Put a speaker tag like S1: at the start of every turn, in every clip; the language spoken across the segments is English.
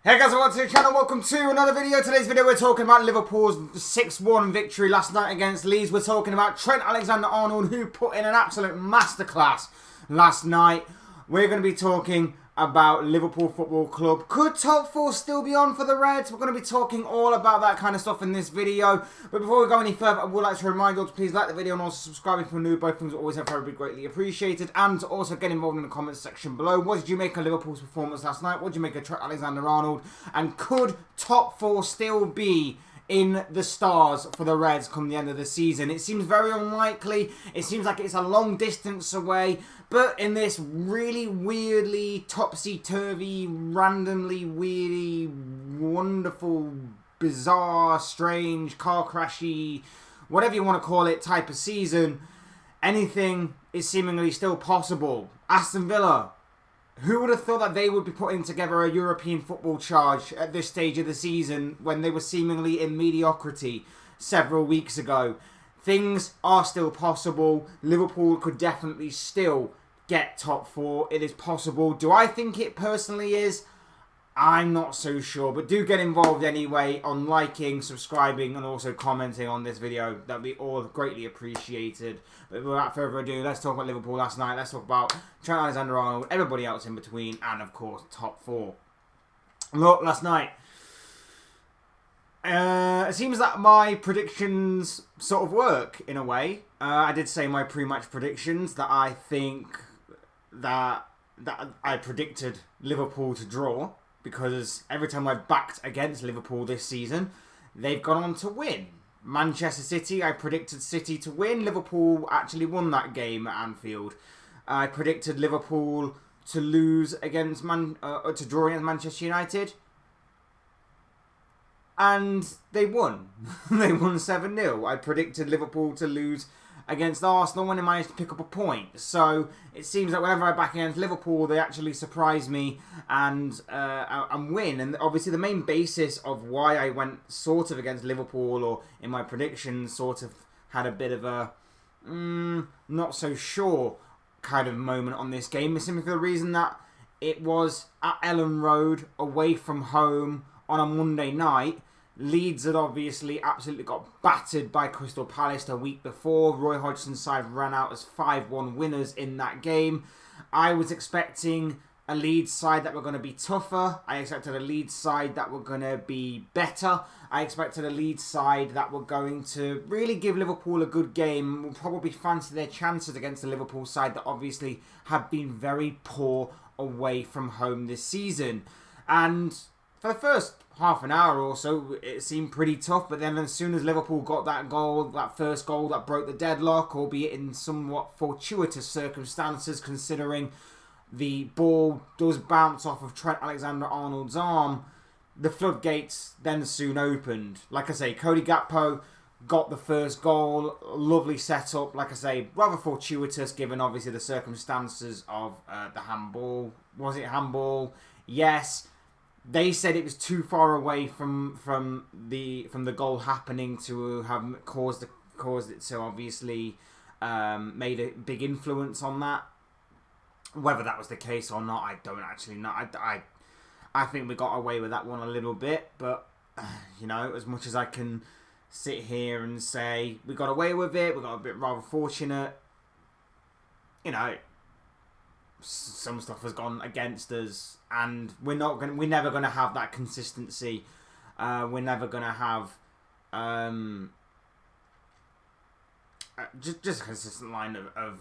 S1: Hey guys, welcome to the channel, welcome to another video. Today's video we're talking about Liverpool's 6-1 victory last night against Leeds. We're talking about Trent Alexander-Arnold, who put in an absolute masterclass last night. We're going to be talking about Liverpool Football Club. Could top four still be on for the Reds? We're going to be talking all about that kind of stuff in this video. But before we go any further, I would like to remind you all to please like the video and also subscribe if you're new. Both things are always very greatly appreciated. And to also get involved in the comments section below. What did you make of Liverpool's performance last night? What did you make of Trent Alexander-Arnold? And could top four still be in the stars for the Reds come the end of the season? It seems very unlikely. It seems like it's a long distance away. But in this really weirdly, topsy-turvy, randomly weirdy, wonderful, bizarre, strange, car crashy, whatever you want to call it, type of season, anything is seemingly still possible. Aston Villa, who would have thought that they would be putting together a European football charge at this stage of the season when they were seemingly in mediocrity several weeks ago? Things are still possible. Liverpool could definitely still get top four. It is possible. Do I think it personally is? I'm not so sure. But do get involved anyway on liking, subscribing, and also commenting on this video. That would be all greatly appreciated. But without further ado, let's talk about Liverpool last night. Let's talk about Trent Alexander-Arnold, everybody else in between, and of course, top four. Look, last night, it seems that my predictions sort of work in a way. I did say my pre-match predictions that I think that I predicted Liverpool to draw, because every time I've backed against Liverpool this season, they've gone on to win. Manchester City, I predicted City to win. Liverpool actually won that game at Anfield. I predicted Liverpool to lose against to draw against Manchester United. And they won. They won 7-0. I predicted Liverpool to lose against Arsenal when they managed to pick up a point. So it seems that whenever I back against Liverpool, they actually surprise me and win. And obviously the main basis of why I went sort of against Liverpool, or in my predictions sort of had a bit of a not so sure kind of moment on this game, is simply for the reason that it was at Ellen Road, away from home, on a Monday night. Leeds had obviously absolutely got battered by Crystal Palace the week before. Roy Hodgson's side ran out as 5-1 winners in that game. I was expecting a Leeds side that were going to be tougher. I expected a Leeds side that were going to be better. I expected a Leeds side that were going to really give Liverpool a good game. Will probably fancy their chances against the Liverpool side that obviously have been very poor away from home this season. And for the first half an hour or so, it seemed pretty tough. But then as soon as Liverpool got that goal, that first goal that broke the deadlock, albeit in somewhat fortuitous circumstances, considering the ball does bounce off of Trent Alexander-Arnold's arm, the floodgates then soon opened. Like I say, Cody Gakpo got the first goal. Lovely setup. Like I say, rather fortuitous given obviously the circumstances of the handball. Was it handball? Yes. They said it was too far away from the goal happening to have caused it to obviously made a big influence on that. Whether that was the case or not, I don't actually know. I think we got away with that one a little bit, but you know, as much as I can sit here and say we got away with it, we got a bit rather fortunate. You know, some stuff has gone against us, and we're never gonna have that consistency. We're never gonna have just a consistent line of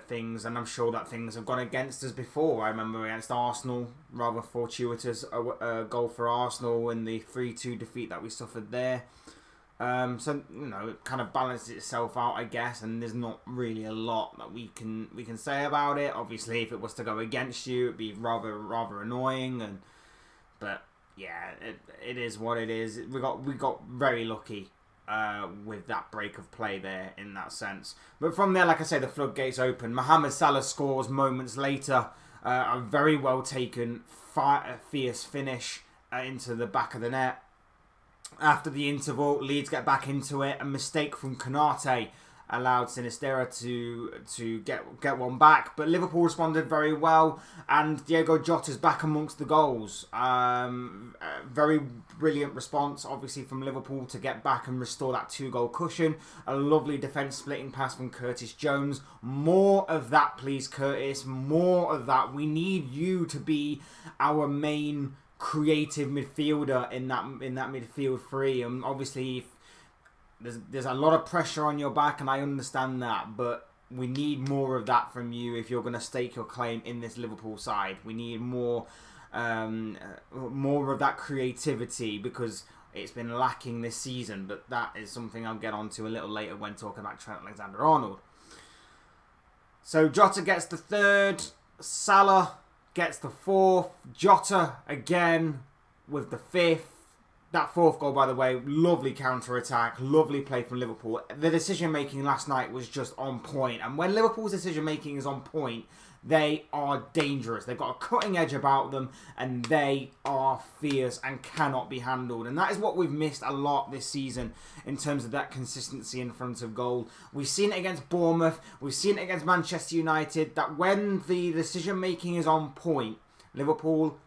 S1: things, and I'm sure that things have gone against us before. I remember against Arsenal, rather fortuitous goal for Arsenal, and the 3-2 defeat that we suffered there. So you know, it kind of balances itself out, I guess, and there's not really a lot that we can say about it. Obviously, if it was to go against you, it'd be rather annoying, but yeah, it is what it is. We got very lucky with that break of play there in that sense. But from there, like I say, the floodgates open. Mohamed Salah scores moments later. A very well taken, fierce finish into the back of the net. After the interval, Leeds get back into it. A mistake from Konate allowed Sinistera to get one back. But Liverpool responded very well, and Diego Jota's back amongst the goals. Very brilliant response, obviously, from Liverpool to get back and restore that 2-goal cushion. A lovely defence splitting pass from Curtis Jones. More of that, please, Curtis. More of that. We need you to be our main creative midfielder in that midfield three. And obviously, there's a lot of pressure on your back, and I understand that, but we need more of that from you if you're going to stake your claim in this Liverpool side. We need more of that creativity, because it's been lacking this season. But that is something I'll get onto a little later when talking about Trent Alexander-Arnold. So Jota gets the 3rd, Salah gets the 4th, Jota again with the 5th. That 4th goal, by the way, lovely counter-attack, lovely play from Liverpool. The decision-making last night was just on point. And when Liverpool's decision-making is on point, they are dangerous. They've got a cutting edge about them, and they are fierce and cannot be handled. And that is what we've missed a lot this season in terms of that consistency in front of goal. We've seen it against Bournemouth. We've seen it against Manchester United, that when the decision-making is on point, Liverpool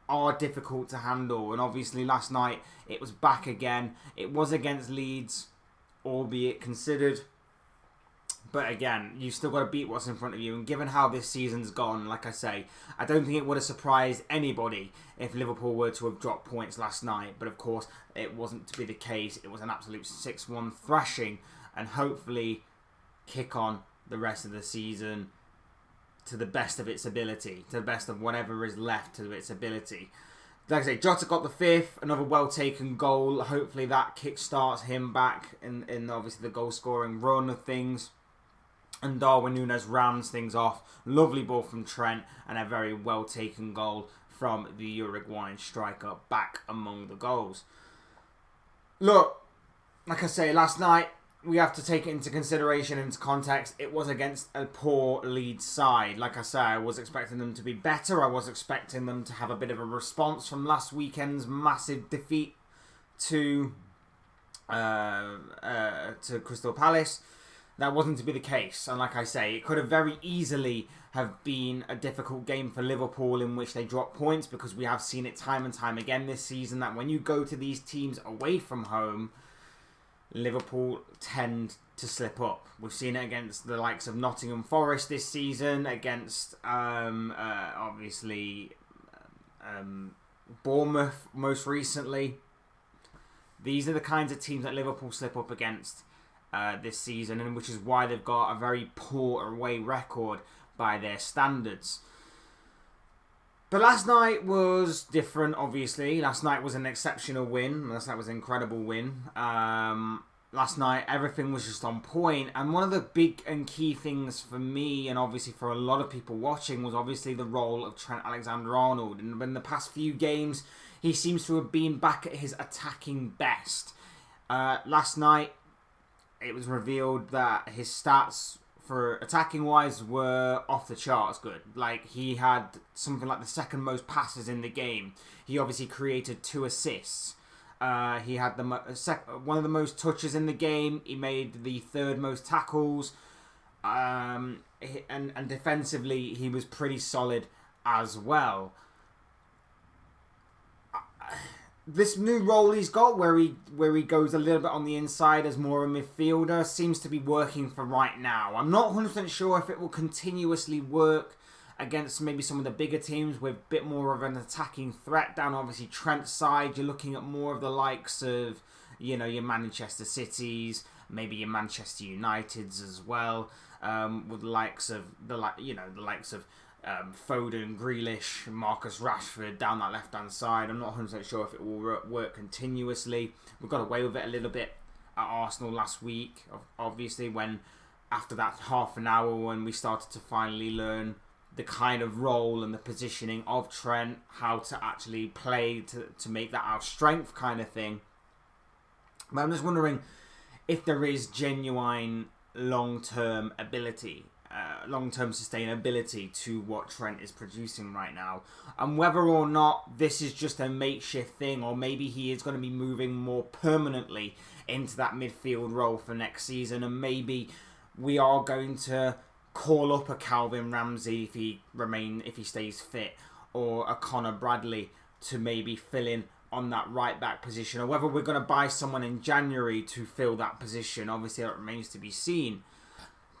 S1: are difficult to handle. And obviously last night it was back again. It was against Leeds, albeit considered. But again, you've still got to beat what's in front of you. And given how this season's gone, like I say, I don't think it would have surprised anybody if Liverpool were to have dropped points last night. But of course, it wasn't to be the case. It was an absolute 6-1 thrashing. And hopefully kick on the rest of the season to the best of its ability. To the best of whatever is left to its ability. Like I say, Jota got the 5th, another well-taken goal. Hopefully that kick-starts him back in obviously the goal-scoring run of things. And Darwin Núñez rounds things off. Lovely ball from Trent, and a very well-taken goal from the Uruguayan striker back among the goals. Look, like I say, last night, we have to take it into consideration, into context. It was against a poor Leeds side. Like I say, I was expecting them to be better. I was expecting them to have a bit of a response from last weekend's massive defeat to Crystal Palace. That wasn't to be the case. And like I say, it could have very easily have been a difficult game for Liverpool in which they dropped points, because we have seen it time and time again this season that when you go to these teams away from home, Liverpool tend to slip up. We've seen it against the likes of Nottingham Forest this season, against obviously Bournemouth most recently. These are the kinds of teams that Liverpool slip up against this season, and which is why they've got a very poor away record by their standards. But last night was different, obviously. Last night was an exceptional win. Last night was an incredible win. Last night, everything was just on point. And one of the big and key things for me, and obviously for a lot of people watching, was obviously the role of Trent Alexander-Arnold. And in the past few games, he seems to have been back at his attacking best. Last night, it was revealed that his stats for attacking wise were off the charts good. Like, he had something like the 2nd most passes in the game. He obviously created 2 assists. He had one of the most touches in the game. He made the 3rd most tackles. And defensively, he was pretty solid as well. This new role he's got, where he goes a little bit on the inside as more of a midfielder, seems to be working for right now. I'm not 100% sure if it will continuously work against maybe some of the bigger teams with a bit more of an attacking threat down obviously Trent's side. You're looking at more of the likes of, you know, your Manchester Cities, maybe your Manchester Uniteds as well, with the likes of Foden, Grealish, Marcus Rashford down that left-hand side. I'm not 100% sure if it will work continuously. We got away with it a little bit at Arsenal last week, obviously, when after that half an hour when we started to finally learn the kind of role and the positioning of Trent, how to actually play to make that our strength kind of thing. But I'm just wondering if there is genuine long-term ability, long-term sustainability to what Trent is producing right now, and whether or not this is just a makeshift thing, or maybe he is going to be moving more permanently into that midfield role for next season, and maybe we are going to call up a Calvin Ramsey if he stays fit, or a Connor Bradley to maybe fill in on that right back position, or whether we're going to buy someone in January to fill that position. Obviously, that remains to be seen.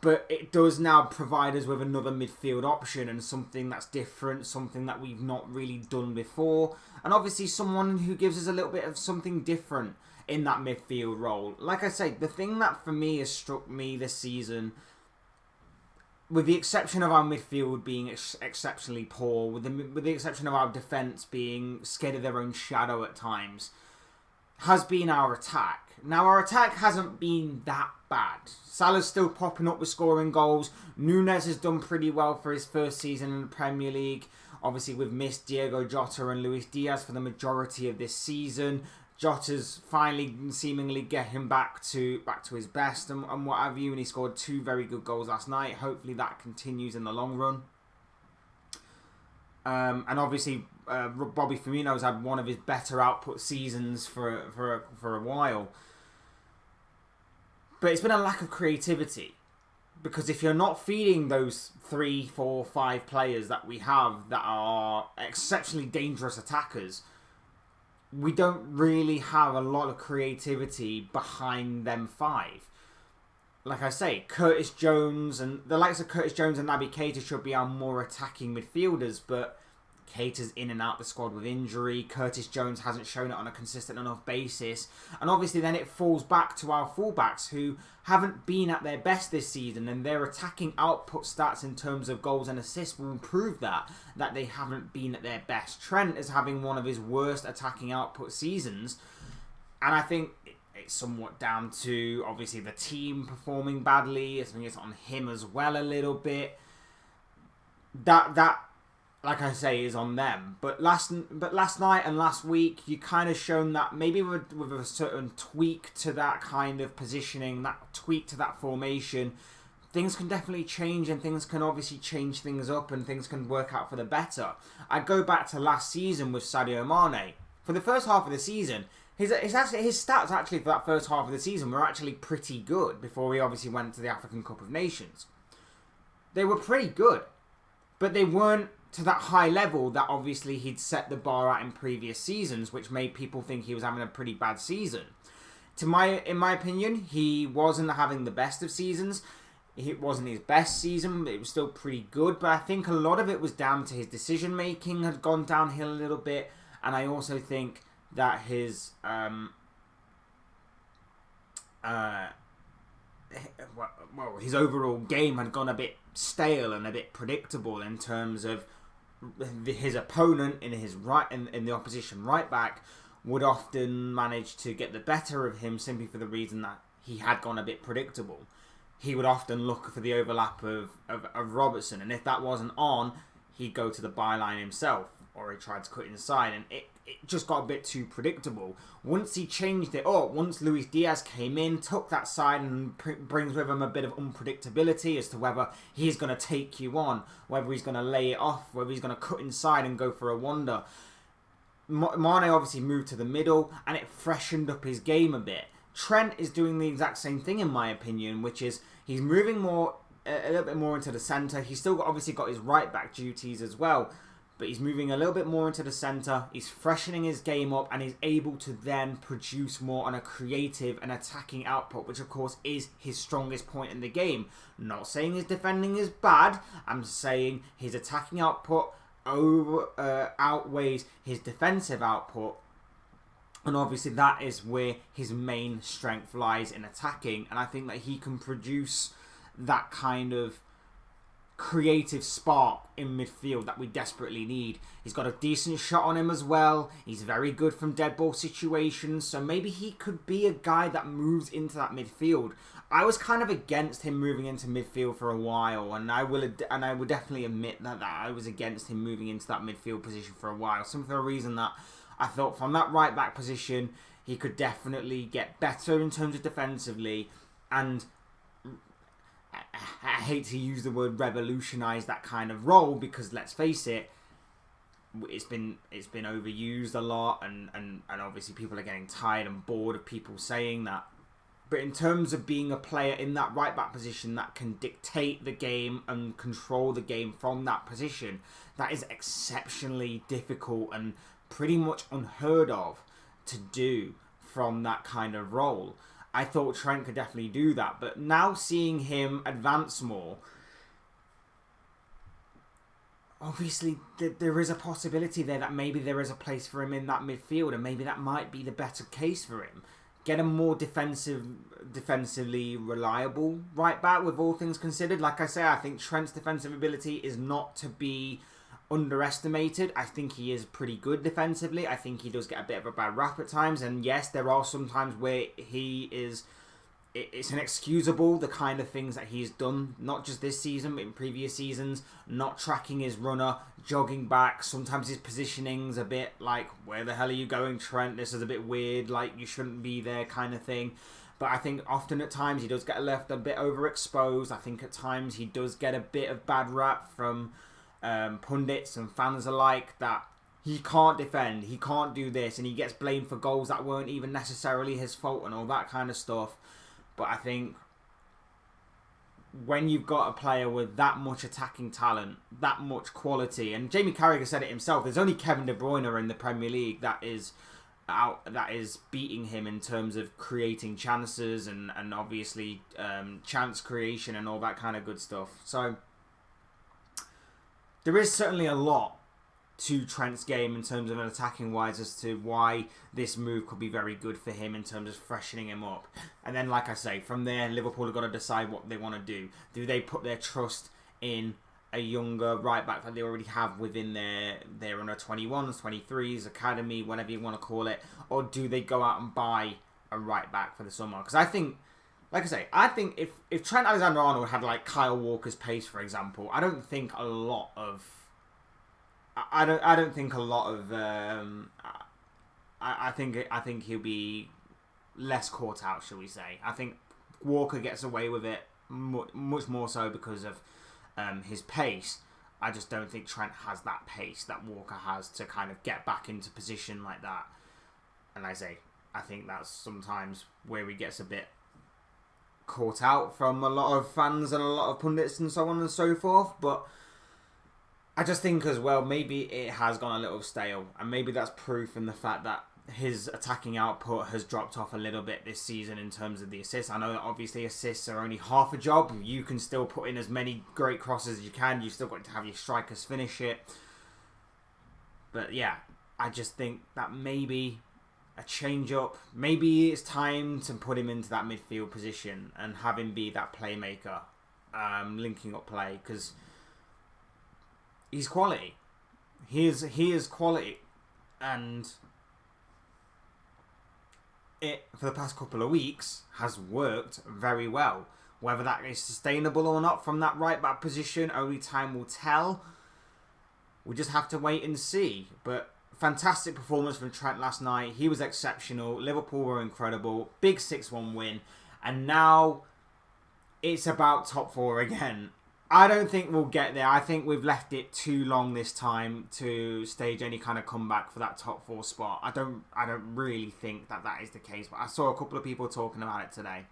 S1: But it does now provide us with another midfield option and something that's different, something that we've not really done before. And obviously someone who gives us a little bit of something different in that midfield role. Like I say, the thing that for me has struck me this season, with the exception of our midfield being exceptionally poor, with the exception of our defence being scared of their own shadow at times, has been our attack. Now, our attack hasn't been that bad. Salah's still popping up with scoring goals. Núñez has done pretty well for his first season in the Premier League. Obviously, we've missed Diego Jota and Luis Diaz for the majority of this season. Jota's finally seemingly get him back to his best and what have you. And he scored 2 very good goals last night. Hopefully, that continues in the long run. And obviously, Bobby Firmino's had one of his better output seasons for a while. But it's been a lack of creativity. Because if you're not feeding those 3, 4, 5 players that we have that are exceptionally dangerous attackers, we don't really have a lot of creativity behind them 5. Like I say, Curtis Jones and the likes of Curtis Jones and Naby Keita should be our more attacking midfielders, but Keita's in and out the squad with injury. Curtis Jones hasn't shown it on a consistent enough basis. And obviously then it falls back to our fullbacks who haven't been at their best this season, and their attacking output stats in terms of goals and assists will prove that they haven't been at their best. Trent is having one of his worst attacking output seasons, and I think it's somewhat down to obviously the team performing badly. I think it's on him as well a little bit. That like I say, is on them. But last night and last week, you kind of shown that maybe with a certain tweak to that kind of positioning, that tweak to that formation, things can definitely change, and things can obviously change things up, and things can work out for the better. I go back to last season with Sadio Mane. For the first half of the season, his stats actually for that first half of the season were actually pretty good before we obviously went to the African Cup of Nations. They were pretty good, but they weren't to that high level that obviously he'd set the bar at in previous seasons, which made people think he was having a pretty bad season. In my opinion, he wasn't having the best of seasons. It wasn't his best season, but it was still pretty good. But I think a lot of it was down to his decision making had gone downhill a little bit, and I also think that his his overall game had gone a bit stale and a bit predictable in terms of his opponent in the opposition right back would often manage to get the better of him simply for the reason that he had gone a bit predictable. He would often look for the overlap of Robertson, and if that wasn't on, he'd go to the byline himself, or he tried to cut inside, and it just got a bit too predictable. Once he changed it up, once Luis Diaz came in, took that side and brings with him a bit of unpredictability as to whether he's going to take you on, whether he's going to lay it off, whether he's going to cut inside and go for a wonder. Mane obviously moved to the middle, and it freshened up his game a bit. Trent is doing the exact same thing in my opinion, which is he's moving a little bit more into the centre. He's still obviously got his right back duties as well, but he's moving a little bit more into the centre. He's freshening his game up, and he's able to then produce more on a creative and attacking output, which of course is his strongest point in the game. Not saying his defending is bad. I'm saying his attacking output outweighs his defensive output. And obviously that is where his main strength lies, in attacking. And I think that he can produce that kind of creative spark in midfield that we desperately need. He's got a decent shot on him as well. He's very good from dead ball situations. So maybe he could be a guy that moves into that midfield. I was kind of against him moving into midfield for a while, and I would definitely admit that I was against him moving into that midfield position for a while. Simply for a reason that I thought from that right back position he could definitely get better in terms of defensively, and I hate to use the word revolutionise that kind of role, because let's face it, it's been overused a lot, and obviously people are getting tired and bored of people saying that. But in terms of being a player in that right back position that can dictate the game and control the game from that position, that is exceptionally difficult and pretty much unheard of to do from that kind of role. I thought Trent could definitely do that, but now seeing him advance more, obviously there is a possibility there that maybe there is a place for him in that midfield, and maybe that might be the better case for him. Get a more defensively reliable right back with all things considered. Like I say, I think Trent's defensive ability is not to be underestimated. I think he is pretty good defensively. I think he does get a bit of a bad rap at times. And yes, there are some times where he is... It's inexcusable, the kind of things that he's done, not just this season, but in previous seasons. Not tracking his runner, jogging back. Sometimes his positioning's a bit like, where the hell are you going, Trent? This is a bit weird, like you shouldn't be there kind of thing. But I think often at times he does get left a bit overexposed. I think at times he does get a bit of bad rap from pundits and fans alike, that he can't defend, he can't do this, and he gets blamed for goals that weren't even necessarily his fault and all that kind of stuff. But I think when you've got a player with that much attacking talent, that much quality, and Jamie Carragher said it himself, there's only Kevin De Bruyne in the Premier League that is beating him in terms of creating chances and obviously chance creation and all that kind of good stuff. So there is certainly a lot to Trent's game in terms of an attacking wise as to why this move could be very good for him in terms of freshening him up. And then, like I say, from there, Liverpool have got to decide what they want to do. Do they put their trust in a younger right back that they already have within their under 21s, 23s, academy, whatever you want to call it, or do they go out and buy a right back for the summer? Because I think, like I say, I think if Trent Alexander-Arnold had like Kyle Walker's pace, for example, I don't think a lot of I think he'll be less caught out, shall we say. I think Walker gets away with it much more so because of his pace. I just don't think Trent has that pace that Walker has to kind of get back into position like that. And I think that's sometimes where he gets a bit caught out from a lot of fans and a lot of pundits and so on and so forth. But I just think as well, maybe it has gone a little stale, and maybe that's proof in the fact that his attacking output has dropped off a little bit this season in terms of the assists. I know that obviously assists are only half a job. You can still put in as many great crosses as you can. You've still got to have your strikers finish it. But yeah, I just think that maybe a change up, maybe it's time to put him into that midfield position and have him be that playmaker, linking up play, because he's quality. He is quality, and it for the past couple of weeks has worked very well. Whether that is sustainable or not from that right back position, only time will tell. We just have to wait and see. But fantastic performance from Trent last night. He was exceptional. Liverpool were incredible. Big 6-1 win, and now it's about top four again. I don't think we'll get there. I think we've left it too long this time to stage any kind of comeback for that top four spot. I don't really think that is the case, but I saw a couple of people talking about it today.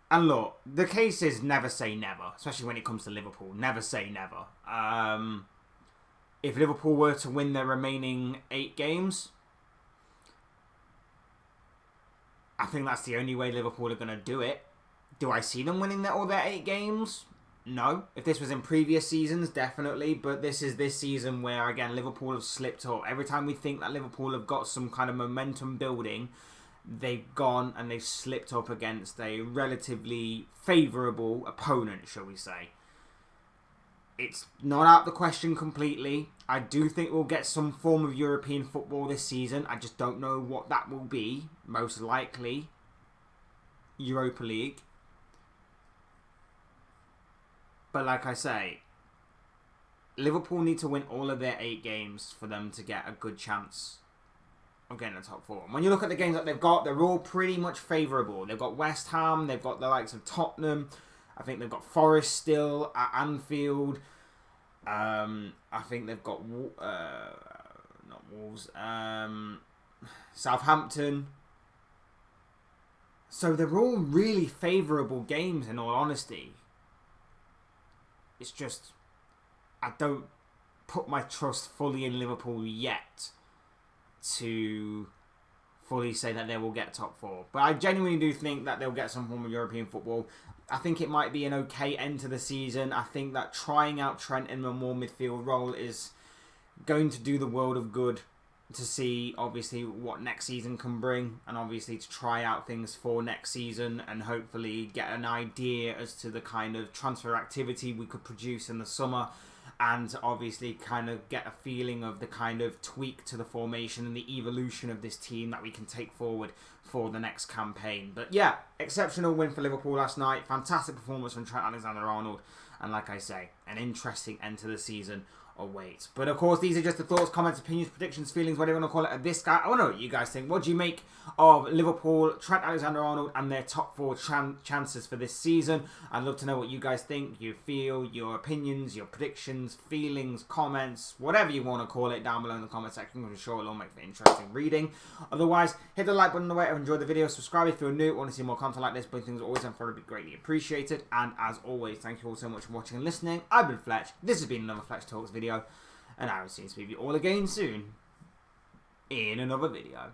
S1: And look, the case is never say never, especially when it comes to Liverpool. Never say never. If Liverpool were to win their remaining 8 games, I think that's the only way Liverpool are going to do it. Do I see them winning all their 8 games? No. If this was in previous seasons, definitely. But this is this season where, again, Liverpool have slipped up. Every time we think that Liverpool have got some kind of momentum building, they've gone and they've slipped up against a relatively favourable opponent, shall we say. It's not out the question completely. I do think we'll get some form of European football this season. I just don't know what that will be. Most likely Europa League. But like I say, Liverpool need to win all of their 8 games for them to get a good chance of getting the top 4. And when you look at the games that they've got, they're all pretty much favourable. They've got West Ham, they've got the likes of Tottenham, I think they've got Forest still at Anfield. I think they've got not Wolves, Southampton. So they're all really favourable games, in all honesty. It's just, I don't put my trust fully in Liverpool yet to fully say that they will get top 4. But I genuinely do think that they'll get some form of European football. I think it might be an okay end to the season. I think that trying out Trent in a more midfield role is going to do the world of good to see, obviously, what next season can bring, and obviously to try out things for next season and hopefully get an idea as to the kind of transfer activity we could produce in the summer, and obviously kind of get a feeling of the kind of tweak to the formation and the evolution of this team that we can take forward for the next campaign. But yeah, exceptional win for Liverpool last night. Fantastic performance from Trent Alexander-Arnold. And like I say, an interesting end to the season awaits. But of course, these are just the thoughts, comments, opinions, predictions, feelings, whatever you want to call it, of this guy. I want to know what you guys think. What do you make of Liverpool, Trent Alexander-Arnold, and their top 4 chances for this season? I'd love to know what you guys think, you feel, your opinions, your predictions, feelings, comments, whatever you want to call it, down below in the comment section. I'm sure it'll make for interesting reading. Otherwise, hit the like button on the way and enjoy the video. Subscribe if you're new, want to see more content like this. But things always and forever be greatly appreciated. And as always, thank you all so much for watching and listening. I've been Fletch. This has been another Fletch Talks video. And I will see you all again soon in another video.